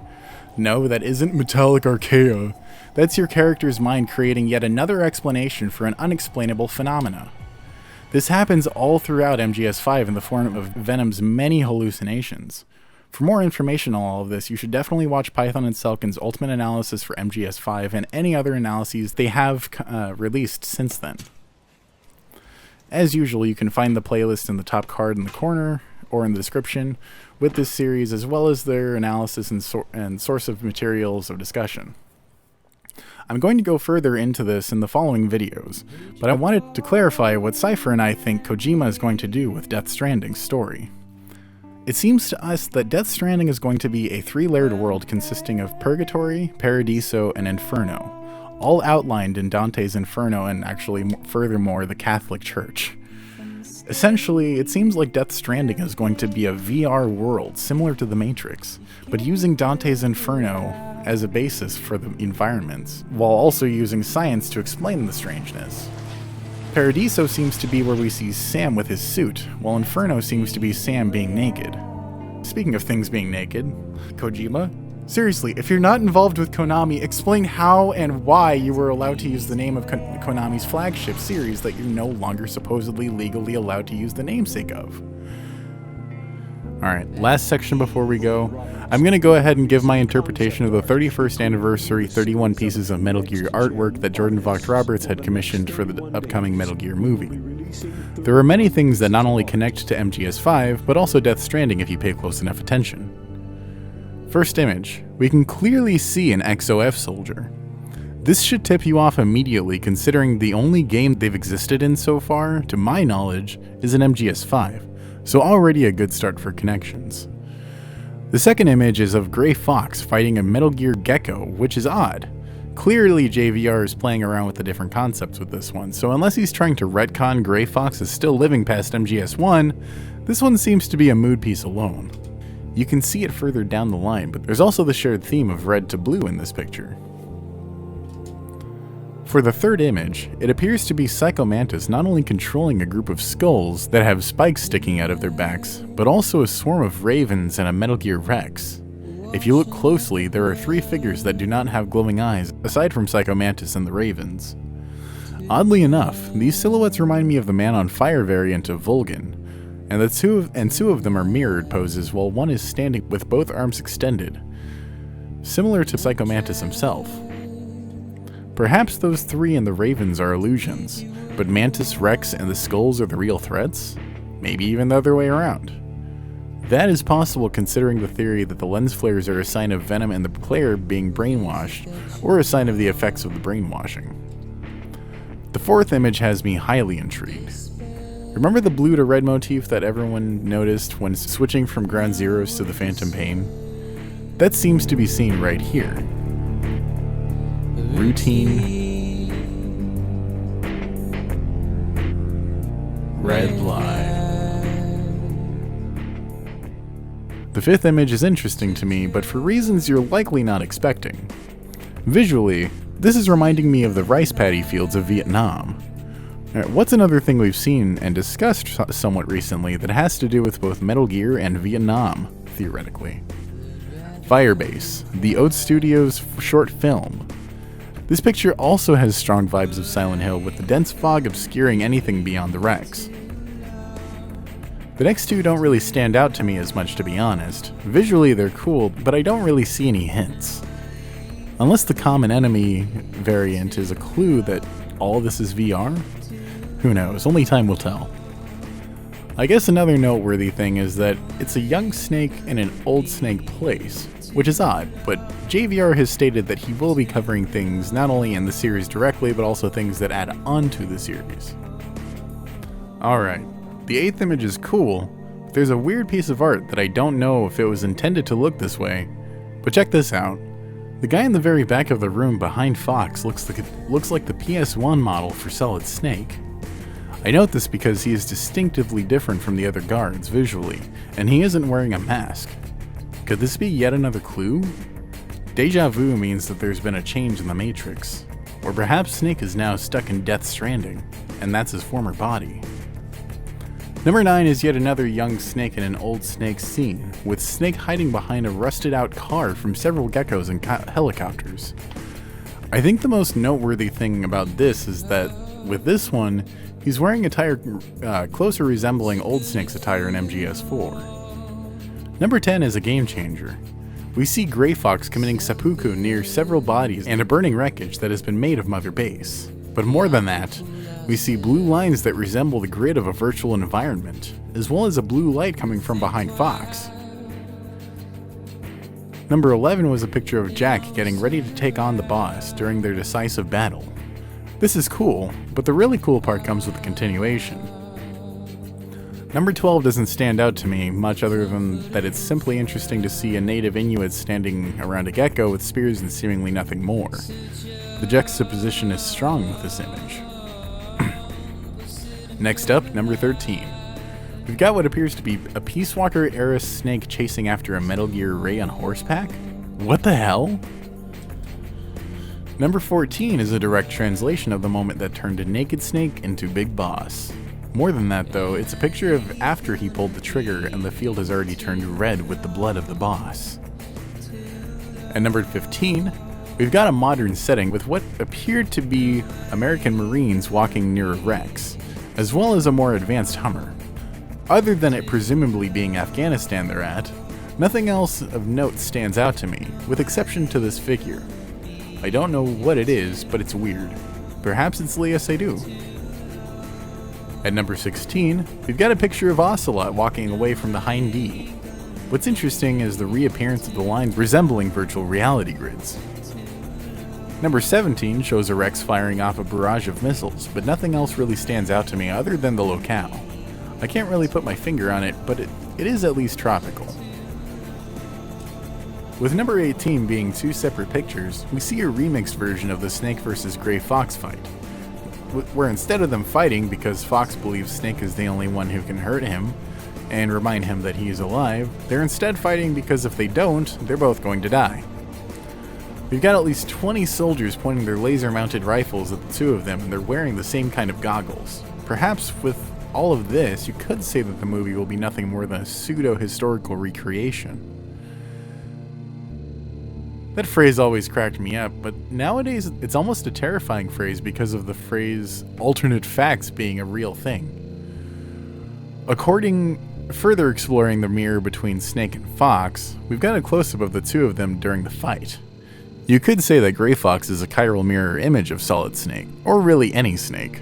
No, that isn't metallic archaea. That's your character's mind creating yet another explanation for an unexplainable phenomena. This happens all throughout MGS5 in the form of Venom's many hallucinations. For more information on all of this, you should definitely watch Python and Selkin's ultimate analysis for MGS5 and any other analyses they have released since then. As usual, you can find the playlist in the top card in the corner or in the description with this series, as well as their analysis and source of materials of discussion. I'm going to go further into this in the following videos, but I wanted to clarify what Cypher and I think Kojima is going to do with Death Stranding's story. It seems to us that Death Stranding is going to be a 3-layered world consisting of Purgatory, Paradiso, and Inferno, all outlined in Dante's Inferno and actually furthermore the Catholic Church. Essentially, it seems like Death Stranding is going to be a VR world similar to The Matrix, but using Dante's Inferno as a basis for the environments, while also using science to explain the strangeness. Paradiso seems to be where we see Sam with his suit, while Inferno seems to be Sam being naked. Speaking of things being naked, Kojima? Seriously, if you're not involved with Konami, explain how and why you were allowed to use the name of Konami's flagship series that you're no longer supposedly legally allowed to use the namesake of. Alright, last section before we go. I'm going to go ahead and give my interpretation of the 31st anniversary 31 pieces of Metal Gear artwork that Jordan Vogt-Roberts had commissioned for the upcoming Metal Gear movie. There are many things that not only connect to MGS5, but also Death Stranding if you pay close enough attention. First image, we can clearly see an XOF soldier. This should tip you off immediately, considering the only game they've existed in so far, to my knowledge, is an MGS5, so already a good start for connections. The second image is of Gray Fox fighting a Metal Gear Gecko, which is odd. Clearly JVR is playing around with the different concepts with this one, so unless he's trying to retcon Gray Fox is still living past MGS1, this one seems to be a mood piece alone. You can see it further down the line, but there's also the shared theme of red to blue in this picture. For the third image, it appears to be Psycho Mantis not only controlling a group of skulls that have spikes sticking out of their backs, but also a swarm of ravens and a Metal Gear Rex. If you look closely, there are 3 figures that do not have glowing eyes, aside from Psycho Mantis and the ravens. Oddly enough, these silhouettes remind me of the Man on Fire variant of Vulcan, and two of them are mirrored poses while one is standing with both arms extended, similar to Psycho Mantis himself. Perhaps those 3 and the ravens are illusions, but Mantis, Rex, and the skulls are the real threats? Maybe even the other way around. That is possible considering the theory that the lens flares are a sign of Venom and the player being brainwashed, or a sign of the effects of the brainwashing. The 4th image has me highly intrigued. Remember the blue to red motif that everyone noticed when switching from Ground Zeroes to the Phantom Pain? That seems to be seen right here. Routine. Red line. The 5th image is interesting to me, but for reasons you're likely not expecting. Visually, this is reminding me of the rice paddy fields of Vietnam. What's another thing we've seen and discussed somewhat recently that has to do with both Metal Gear and Vietnam, theoretically? Firebase, the Oat Studios short film. This picture also has strong vibes of Silent Hill, with the dense fog obscuring anything beyond the wrecks. The next 2 don't really stand out to me as much, to be honest. Visually they're cool, but I don't really see any hints. Unless the common enemy variant is a clue that all this is VR? Who knows, only time will tell. I guess another noteworthy thing is that it's a young Snake in an old Snake place, which is odd, but JVR has stated that he will be covering things not only in the series directly, but also things that add on to the series. Alright, the 8th image is cool, but there's a weird piece of art that I don't know if it was intended to look this way, but check this out. The guy in the very back of the room behind Fox looks like the PS1 model for Solid Snake. I note this because he is distinctively different from the other guards visually, and he isn't wearing a mask. Could this be yet another clue? Deja vu means that there's been a change in the Matrix, or perhaps Snake is now stuck in Death Stranding, and that's his former body. Number 9 is yet another young Snake in an old Snake scene, with Snake hiding behind a rusted out car from several geckos and helicopters. I think the most noteworthy thing about this is that, with this one, he's wearing attire closer resembling old Snake's attire in MGS4. Number 10 is a game changer. We see Grey Fox committing seppuku near several bodies and a burning wreckage that has been made of Mother Base. But more than that, we see blue lines that resemble the grid of a virtual environment, as well as a blue light coming from behind Fox. Number 11 was a picture of Jack getting ready to take on the boss during their decisive battle. This is cool, but the really cool part comes with the continuation. Number 12 doesn't stand out to me much other than that it's simply interesting to see a native Inuit standing around a gecko with spears and seemingly nothing more. The juxtaposition is strong with this image. Next up, number 13. We've got what appears to be a Peace Walker-era Snake chasing after a Metal Gear Ray on horseback? What the hell? Number 14 is a direct translation of the moment that turned a naked Snake into Big Boss. More than that though, it's a picture of after he pulled the trigger and the field has already turned red with the blood of the boss. At number 15, we've got a modern setting with what appeared to be American Marines walking near a Rex, as well as a more advanced Hummer. Other than it presumably being Afghanistan they're at, nothing else of note stands out to me, with exception to this figure. I don't know what it is, but it's weird. Perhaps it's Léa Seydoux. At number 16, we've got a picture of Ocelot walking away from the Hind D. What's interesting is the reappearance of the lines resembling virtual reality grids. Number 17 shows a Rex firing off a barrage of missiles, but nothing else really stands out to me other than the locale. I can't really put my finger on it, but it is at least tropical. With number 18 being 2 separate pictures, we see a remixed version of the Snake vs. Grey Fox fight, where instead of them fighting because Fox believes Snake is the only one who can hurt him and remind him that he is alive, they're instead fighting because if they don't, they're both going to die. We've got at least 20 soldiers pointing their laser-mounted rifles at the two of them, and they're wearing the same kind of goggles. Perhaps with all of this, you could say that the movie will be nothing more than a pseudo-historical recreation. That phrase always cracked me up, but nowadays it's almost a terrifying phrase because of the phrase alternate facts being a real thing. Further exploring the mirror between Snake and Fox, we've got a close-up of the two of them during the fight. You could say that Gray Fox is a chiral mirror image of Solid Snake, or really any snake.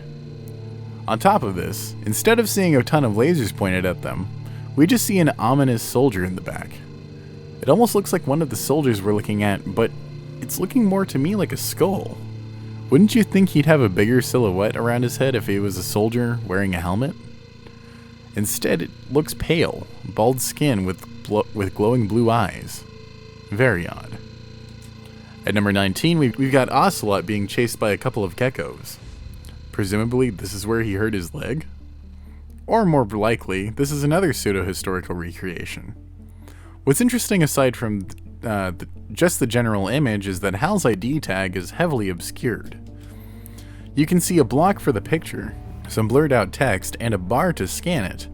On top of this, instead of seeing a ton of lasers pointed at them, we just see an ominous soldier in the back. It almost looks like one of the soldiers we're looking at, but it's looking more to me like a skull. Wouldn't you think he'd have a bigger silhouette around his head if he was a soldier wearing a helmet? Instead, it looks pale, bald skin with glowing blue eyes. Very odd. At number 19, we've got Ocelot being chased by a couple of geckos. Presumably, this is where he hurt his leg? Or more likely, this is another pseudo-historical recreation. What's interesting aside from just the general image is that Hal's ID tag is heavily obscured. You can see a block for the picture, some blurred out text, and a bar to scan it,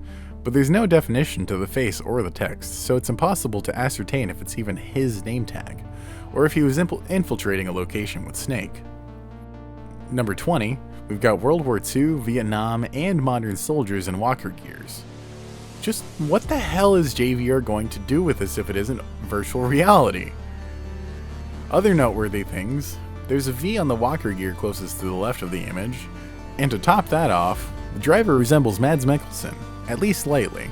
but there's no definition to the face or the text, so it's impossible to ascertain if it's even his name tag, or if he was infiltrating a location with Snake. Number 20, we've got World War II, Vietnam, and modern soldiers in walker gears. Just what the hell is JVR going to do with this if it isn't virtual reality? Other noteworthy things, there's a V on the walker gear closest to the left of the image, and to top that off, the driver resembles Mads Mikkelsen, at least slightly.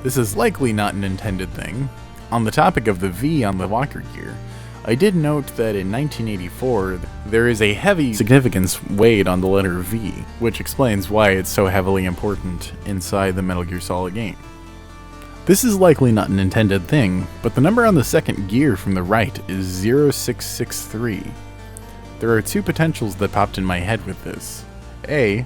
This is likely not an intended thing. On the topic of the V on the walker gear, I did note that in 1984, there is a heavy significance weighed on the letter V, which explains why it's so heavily important inside the Metal Gear Solid game. This is likely not an intended thing, but the number on the second gear from the right is 0663. There are two potentials that popped in my head with this. A,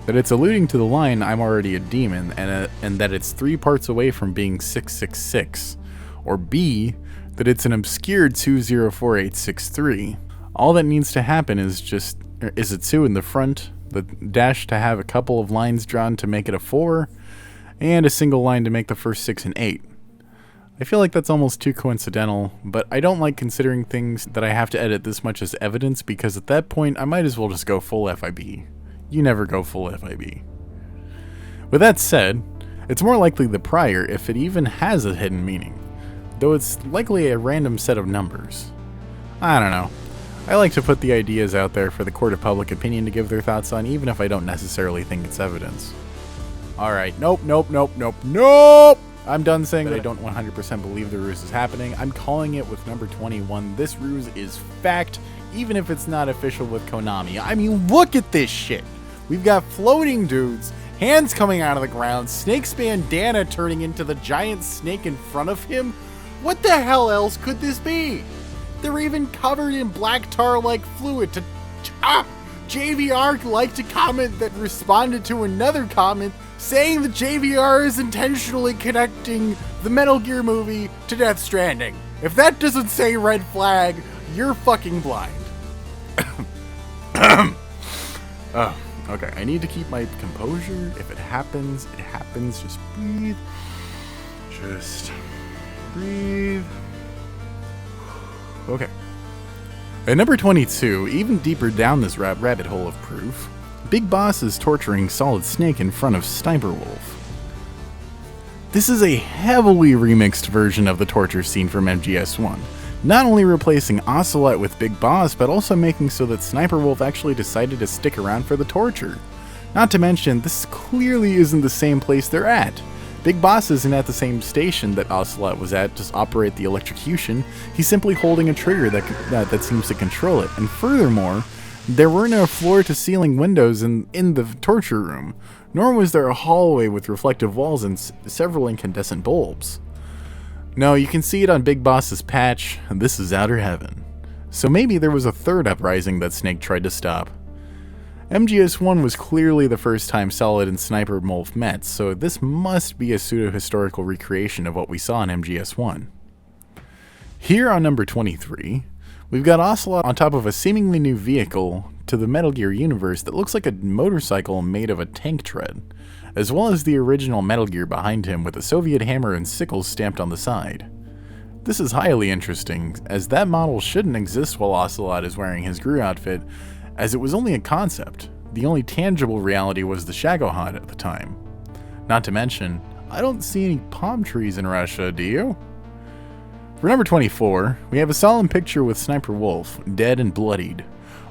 that it's alluding to the line "I'm already a demon," and that it's 3 parts away from being 666. Or B, that it's an obscured 204863. All that needs to happen is a 2 in the front, the dash to have a couple of lines drawn to make it a 4, and a single line to make the first 6 and 8. I feel like that's almost too coincidental, but I don't like considering things that I have to edit this much as evidence, because at that point I might as well just go full FIB. You never go full FIB. With that said, it's more likely the prior if it even has a hidden meaning, though it's likely a random set of numbers. I don't know. I like to put the ideas out there for the court of public opinion to give their thoughts on, even if I don't necessarily think it's evidence. Alright, nope. I'm done saying that I don't 100% believe the ruse is happening. I'm calling it with number 21. This ruse is fact, even if it's not official with Konami. I mean, look at this shit. We've got floating dudes, hands coming out of the ground, Snake's bandana turning into the giant snake in front of him. What the hell else could this be? They're even covered in black tar-like fluid to... JVR liked a comment that responded to another comment saying that JVR is intentionally connecting the Metal Gear movie to Death Stranding. If that doesn't say red flag, you're fucking blind. Oh, okay, I need to keep my composure. If it happens, it happens. Just breathe. Just breathe. Okay. At number 22, even deeper down this rabbit hole of proof, Big Boss is torturing Solid Snake in front of Sniper Wolf. This is a heavily remixed version of the torture scene from MGS1, not only replacing Ocelot with Big Boss, but also making so that Sniper Wolf actually decided to stick around for the torture. Not to mention, this clearly isn't the same place they're at. Big Boss isn't at the same station that Ocelot was at to operate the electrocution. He's simply holding a trigger that seems to control it. And furthermore, there were no floor-to-ceiling windows in the torture room, nor was there a hallway with reflective walls and several incandescent bulbs. No, you can see it on Big Boss's patch, and this is outer heaven. So maybe there was a third uprising that Snake tried to stop. MGS1 was clearly the first time Solid and Sniper Wolf met, so this must be a pseudo-historical recreation of what we saw in MGS1. Here on number 23, We've got Ocelot on top of a seemingly new vehicle to the Metal Gear universe that looks like a motorcycle made of a tank tread, as well as the original Metal Gear behind him with a Soviet hammer and sickles stamped on the side. This is highly interesting, as that model shouldn't exist while Ocelot is wearing his Gru outfit, as it was only a concept. The only tangible reality was the Shagohod at the time. Not to mention, I don't see any palm trees in Russia, do you? For number 24, we have a solemn picture with Sniper Wolf, dead and bloodied,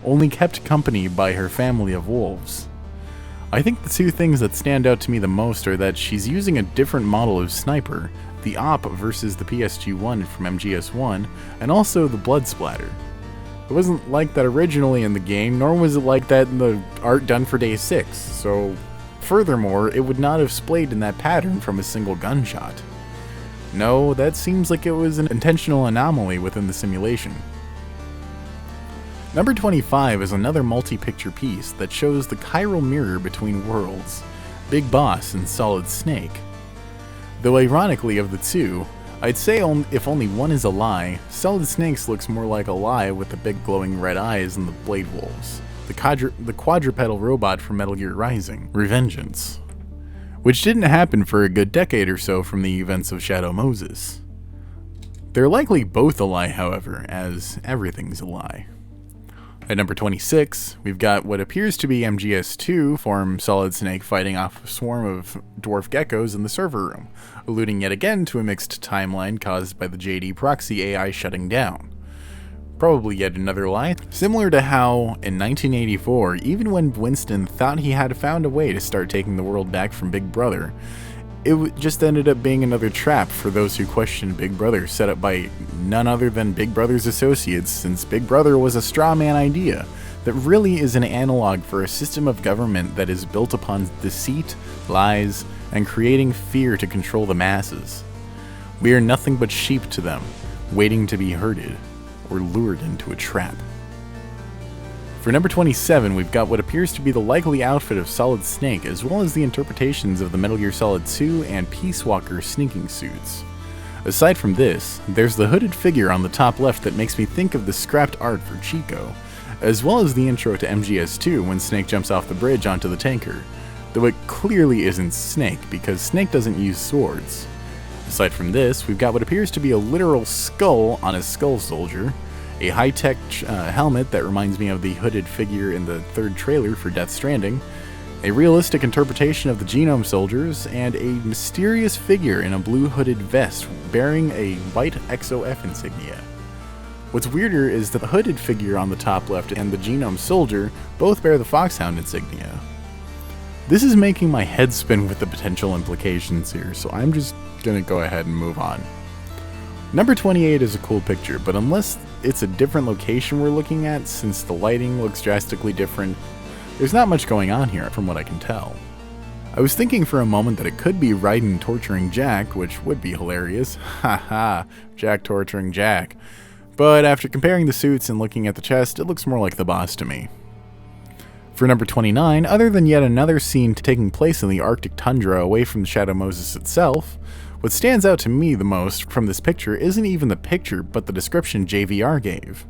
only kept company by her family of wolves. I think the two things that stand out to me the most are that she's using a different model of Sniper, the Op versus the PSG-1 from MGS1, and also the blood splatter. It wasn't like that originally in the game, nor was it like that in the art done for Day 6, so furthermore, it would not have splayed in that pattern from a single gunshot. No, that seems like it was an intentional anomaly within the simulation. Number 25 is another multi-picture piece that shows the chiral mirror between worlds, Big Boss and Solid Snake. Though ironically of the two, I'd say if only one is a lie, Solid Snake's looks more like a lie with the big glowing red eyes and the blade wolves, the quadrupedal robot from Metal Gear Rising, Revengeance, which didn't happen for a good decade or so from the events of Shadow Moses. They're likely both a lie, however, as everything's a lie. At number 26, we've got what appears to be MGS2 form Solid Snake fighting off a swarm of dwarf geckos in the server room, alluding yet again to a mixed timeline caused by the JD proxy AI shutting down. Probably yet another lie, similar to how, in 1984, even when Winston thought he had found a way to start taking the world back from Big Brother, it just ended up being another trap for those who questioned Big Brother, set up by none other than Big Brother's associates, since Big Brother was a straw man idea that really is an analog for a system of government that is built upon deceit, lies, and creating fear to control the masses. We are nothing but sheep to them, waiting to be herded, or lured into a trap. For number 27, we've got what appears to be the likely outfit of Solid Snake, as well as the interpretations of the Metal Gear Solid 2 and Peace Walker sneaking suits. Aside from this, there's the hooded figure on the top left that makes me think of the scrapped art for Chico, as well as the intro to MGS2 when Snake jumps off the bridge onto the tanker, though it clearly isn't Snake because Snake doesn't use swords. Aside from this, we've got what appears to be a literal skull on a skull soldier, a high-tech helmet that reminds me of the hooded figure in the third trailer for Death Stranding, a realistic interpretation of the Genome Soldiers, and a mysterious figure in a blue hooded vest bearing a white XOF insignia. What's weirder is that the hooded figure on the top left and the Genome Soldier both bear the Foxhound insignia. This is making my head spin with the potential implications here, so I'm just gonna go ahead and move on. Number 28 is a cool picture, but unless it's a different location we're looking at, since the lighting looks drastically different, there's not much going on here from what I can tell. I was thinking for a moment that it could be Raiden torturing Jack, which would be hilarious. Haha, Jack torturing Jack. But after comparing the suits and looking at the chest, it looks more like the boss to me. For number 29, other than yet another scene taking place in the Arctic tundra away from Shadow Moses itself, what stands out to me the most from this picture isn't even the picture, but the description JVR gave.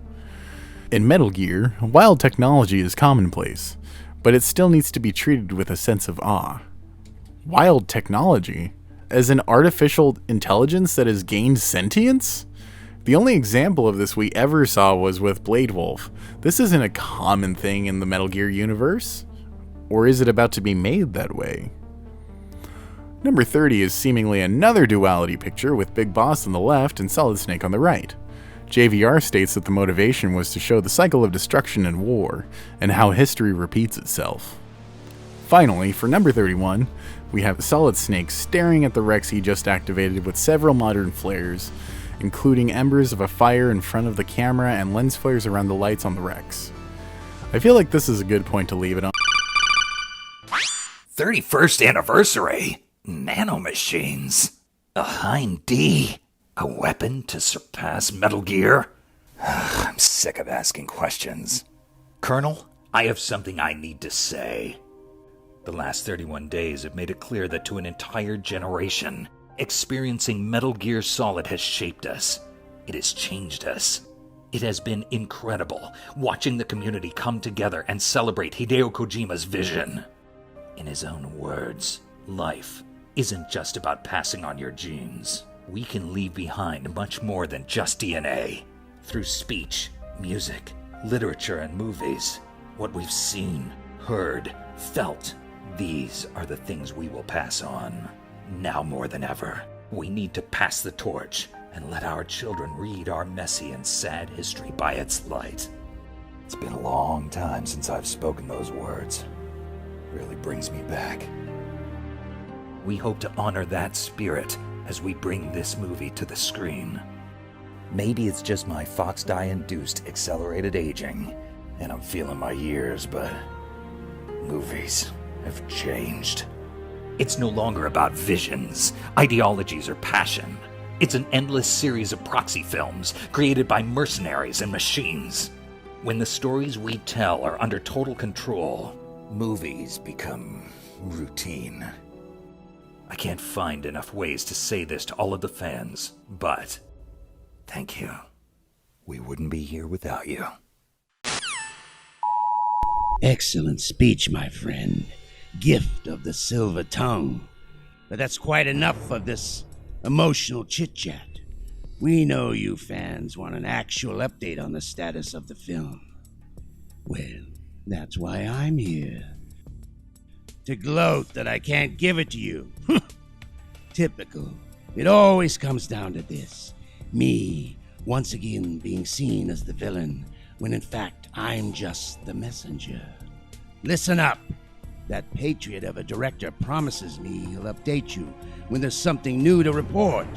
In Metal Gear, wild technology is commonplace, but it still needs to be treated with a sense of awe. Wild technology? As an artificial intelligence that has gained sentience? The only example of this we ever saw was with Blade Wolf. This isn't a common thing in the Metal Gear universe. Or is it about to be made that way? Number 30 is seemingly another duality picture with Big Boss on the left and Solid Snake on the right. JVR states that the motivation was to show the cycle of destruction and war, and how history repeats itself. Finally, for number 31, we have Solid Snake staring at the Rex he just activated with several modern flares, including embers of a fire in front of the camera and lens flares around the lights on the Rex. I feel like this is a good point to leave it on. 31st anniversary? Nanomachines? A Hind D? A weapon to surpass Metal Gear? I'm sick of asking questions. Colonel, I have something I need to say. The last 31 days have made it clear that to an entire generation, experiencing Metal Gear Solid has shaped us. It has changed us. It has been incredible, watching the community come together and celebrate Hideo Kojima's vision. In his own words, life isn't just about passing on your genes. We can leave behind much more than just DNA. Through speech, music, literature, and movies, what we've seen, heard, felt, these are the things we will pass on. Now more than ever, we need to pass the torch and let our children read our messy and sad history by its light. It's been a long time since I've spoken those words. It really brings me back. We hope to honor that spirit as we bring this movie to the screen. Maybe it's just my Fox dye-induced accelerated aging, and I'm feeling my years, but movies have changed. It's no longer about visions, ideologies, or passion. It's an endless series of proxy films created by mercenaries and machines. When the stories we tell are under total control, movies become routine. I can't find enough ways to say this to all of the fans, but thank you. We wouldn't be here without you. Excellent speech, my friend. Gift of the silver tongue. But that's quite enough of this emotional chit-chat. We know you fans want an actual update on the status of the film. Well, that's why I'm here. To gloat that I can't give it to you. Typical. It always comes down to this. Me, once again being seen as the villain, when in fact I'm just the messenger. Listen up. That patriot of a director promises me he'll update you when there's something new to report.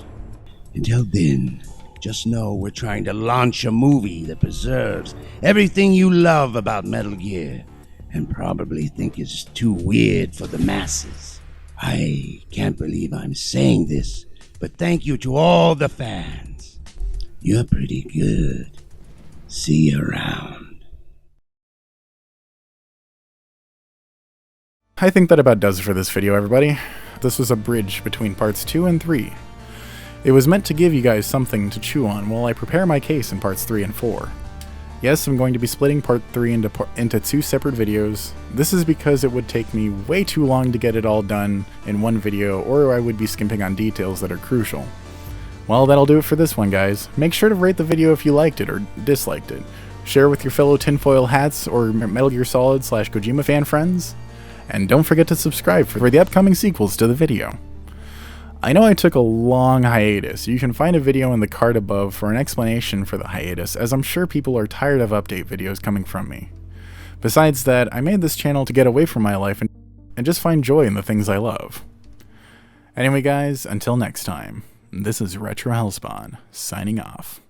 Until then, just know we're trying to launch a movie that preserves everything you love about Metal Gear and probably think is too weird for the masses. I can't believe I'm saying this, but thank you to all the fans. You're pretty good. See you around. I think that about does it for this video, everybody. This was a bridge between parts 2 and 3. It was meant to give you guys something to chew on while I prepare my case in parts 3 and 4. Yes, I'm going to be splitting part 3 into 2 separate videos. This is because it would take me way too long to get it all done in one video, or I would be skimping on details that are crucial. Well, that'll do it for this one, guys. Make sure to rate the video if you liked it or disliked it. Share with your fellow tinfoil hats or Metal Gear Solid / Kojima fan friends. And don't forget to subscribe for the upcoming sequels to the video. I know I took a long hiatus. You can find a video in the card above for an explanation for the hiatus, as I'm sure people are tired of update videos coming from me. Besides that, I made this channel to get away from my life and just find joy in the things I love. Anyway guys, until next time, this is Retro Hellspawn, signing off.